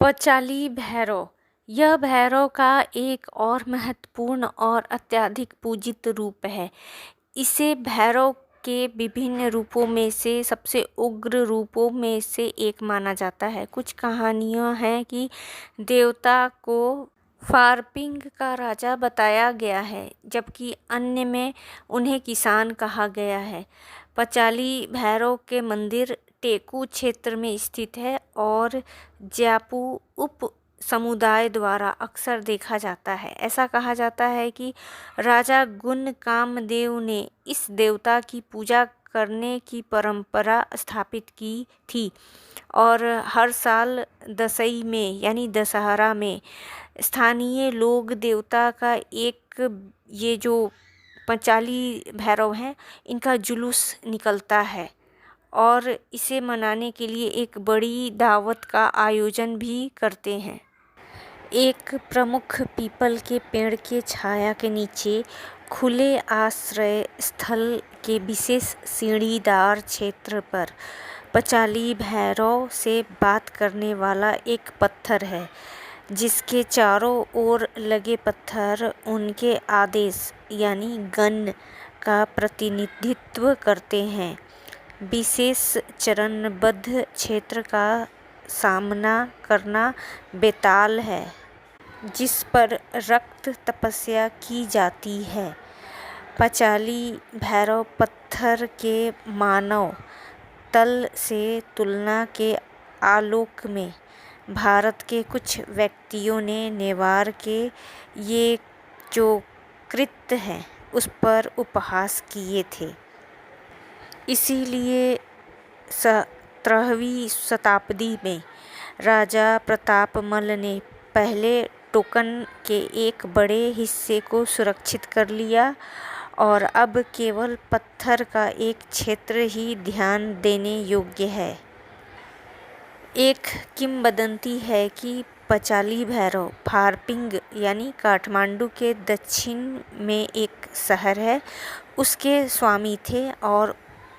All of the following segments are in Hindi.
पचाली भैरव। यह भैरव का एक और महत्वपूर्ण और अत्यधिक पूजित रूप है। इसे भैरव के विभिन्न रूपों में से सबसे उग्र रूपों में से एक माना जाता है। कुछ कहानियाँ हैं कि देवता को फार्पिंग का राजा बताया गया है, जबकि अन्य में उन्हें किसान कहा गया है। पचाली भैरव के मंदिर टेकू क्षेत्र में स्थित है और ज्यापू उप समुदाय द्वारा अक्सर देखा जाता है। ऐसा कहा जाता है कि राजा गुण कामदेव ने इस देवता की पूजा करने की परंपरा स्थापित की थी और हर साल दसई में यानी दशहरा में स्थानीय लोग देवता का ये जो पचाली भैरव हैं, इनका जुलूस निकलता है और इसे मनाने के लिए एक बड़ी दावत का आयोजन भी करते हैं। एक प्रमुख पीपल के पेड़ के छाया के नीचे खुले आश्रय स्थल के विशेष सीढ़ीदार क्षेत्र पर पचाली भैरव से बात करने वाला एक पत्थर है, जिसके चारों ओर लगे पत्थर उनके आदेश यानी गण का प्रतिनिधित्व करते हैं। विशेष चरणबद्ध क्षेत्र का सामना करना बेताल है, जिस पर रक्त तपस्या की जाती है। पचाली भैरव पत्थर के मानव तल से तुलना के आलोक में भारत के कुछ व्यक्तियों ने नेवार के ये जो कृत्य हैं उस पर उपहास किए थे। इसीलिए 17वीं शताब्दी में राजा प्रतापमल ने पहले टोकन के एक बड़े हिस्से को सुरक्षित कर लिया और अब केवल पत्थर का एक क्षेत्र ही ध्यान देने योग्य है। एक किंवदंती है कि पचाली भैरव फार्पिंग यानी काठमांडू के दक्षिण में एक शहर है, उसके स्वामी थे और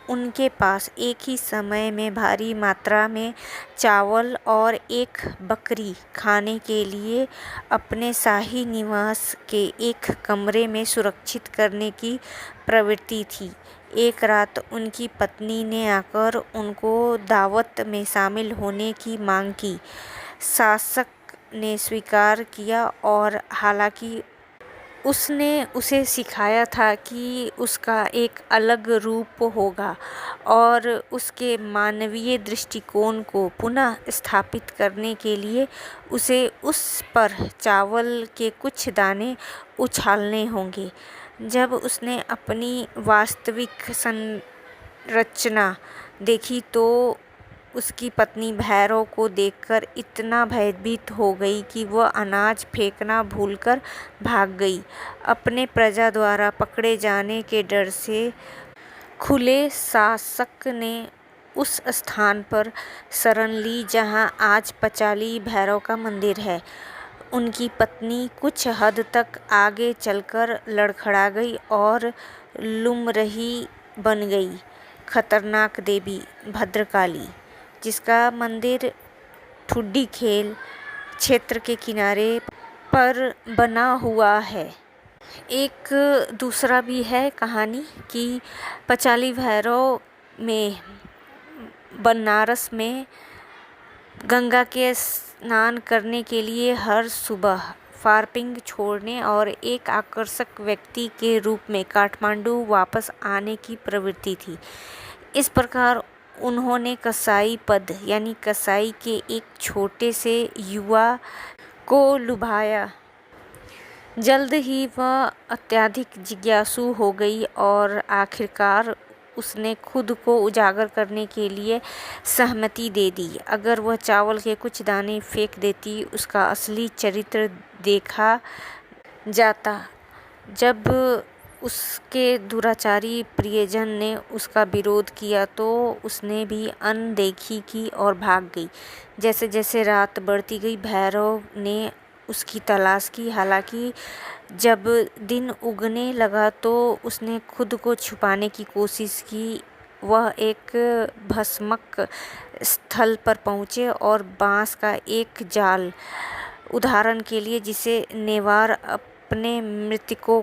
उनके पास एक ही समय में भारी मात्रा में चावल और एक बकरी खाने के लिए अपने शाही निवास के एक कमरे में सुरक्षित करने की प्रवृत्ति थी। एक रात उनकी पत्नी ने आकर उनको दावत में शामिल होने की मांग की। शासक ने स्वीकार किया और हालांकि उसने उसे सिखाया था कि उसका एक अलग रूप होगा और उसके मानवीय दृष्टिकोण को पुनः स्थापित करने के लिए उसे उस पर चावल के कुछ दाने उछालने होंगे। जब उसने अपनी वास्तविक संरचना देखी तो उसकी पत्नी भैरव को देखकर इतना भयभीत हो गई कि वह अनाज फेंकना भूलकर भाग गई। अपने प्रजा द्वारा पकड़े जाने के डर से खुले शासक ने उस स्थान पर शरण ली जहां आज पचाली भैरव का मंदिर है। उनकी पत्नी कुछ हद तक आगे चलकर लड़खड़ा गई और लुमरही बन गई। खतरनाक देवी भद्रकाली, जिसका मंदिर ठुड्डी खेल क्षेत्र के किनारे पर बना हुआ है। एक दूसरा भी है कहानी कि पचाली भैरव में बनारस में गंगा के स्नान करने के लिए हर सुबह फार्पिंग छोड़ने और एक आकर्षक व्यक्ति के रूप में काठमांडू वापस आने की प्रवृत्ति थी। इस प्रकार उन्होंने कसाई पद यानी कसाई के एक छोटे से युवा को लुभाया। जल्द ही वह अत्यधिक जिज्ञासु हो गई और आखिरकार उसने खुद को उजागर करने के लिए सहमति दे दी। अगर वह चावल के कुछ दाने फेंक देती, उसका असली चरित्र देखा जाता। जब उसके दुराचारी प्रियजन ने उसका विरोध किया तो उसने भी अनदेखी की और भाग गई। जैसे जैसे रात बढ़ती गई, भैरव ने उसकी तलाश की। हालांकि जब दिन उगने लगा तो उसने खुद को छुपाने की कोशिश की वह एक भस्मक स्थल पर पहुँचे और बाँस का एक जाल, उदाहरण के लिए जिसे नेवार अपने मृतकों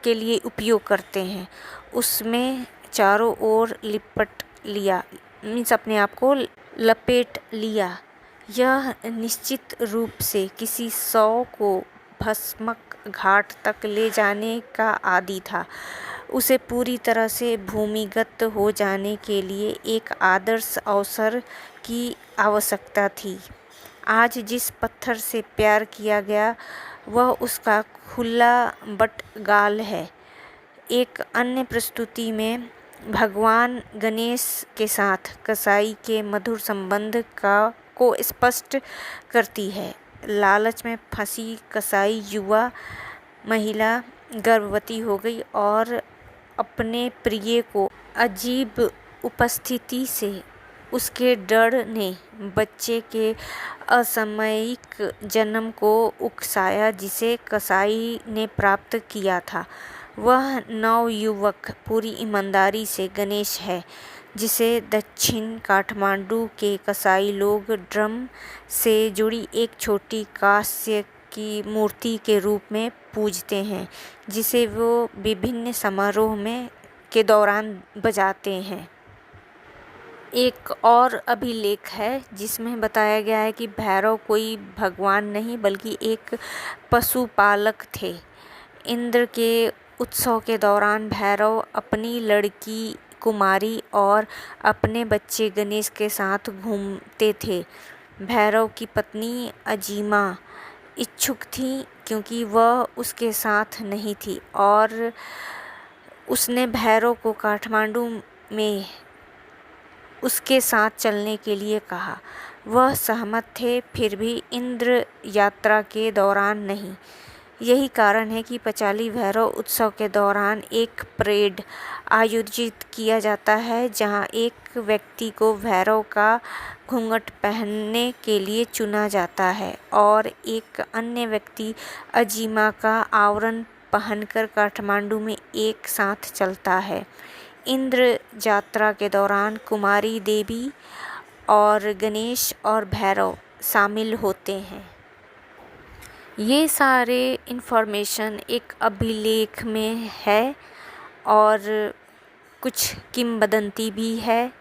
के लिए उपयोग करते हैं, उसमें चारों ओर लिपट लिया, मीन्स अपने आप को लपेट लिया। यह निश्चित रूप से किसी शव को भस्मक घाट तक ले जाने का आदि था। उसे पूरी तरह से भूमिगत हो जाने के लिए एक आदर्श अवसर की आवश्यकता थी। आज जिस पत्थर से प्यार किया गया वह उसका खुला बटगाल है। एक अन्य प्रस्तुति में भगवान गणेश के साथ कसाई के मधुर संबंध को स्पष्ट करती है। लालच में फंसी कसाई युवा महिला गर्भवती हो गई और अपने प्रिय को अजीब उपस्थिति से उसके डर ने बच्चे के असामयिक जन्म को उकसाया जिसे कसाई ने प्राप्त किया था। वह नवयुवक पूरी ईमानदारी से गणेश है, जिसे दक्षिण काठमांडू के कसाई लोग ड्रम से जुड़ी एक छोटी कांस्य की मूर्ति के रूप में पूजते हैं, जिसे वो विभिन्न समारोह के दौरान बजाते हैं। एक और अभिलेख है जिसमें बताया गया है कि भैरव कोई भगवान नहीं बल्कि एक पशुपालक थे। इंद्र के उत्सव के दौरान भैरव अपनी लड़की कुमारी और अपने बच्चे गणेश के साथ घूमते थे। भैरव की पत्नी अजीमा इच्छुक थी क्योंकि वह उसके साथ नहीं थी और उसने भैरव को काठमांडू में उसके साथ चलने के लिए कहा। वह सहमत थे, फिर भी इंद्र यात्रा के दौरान नहीं। यही कारण है कि पचाली भैरव उत्सव के दौरान एक परेड आयोजित किया जाता है जहां एक व्यक्ति को भैरव का घूंघट पहनने के लिए चुना जाता है और एक अन्य व्यक्ति अजीमा का आवरण पहनकर काठमांडू में एक साथ चलता है। इंद्र यात्रा के दौरान कुमारी देवी और गणेश और भैरव शामिल होते हैं। ये सारे इन्फॉर्मेशन एक अभिलेख में है और कुछ किंवदंती भी है।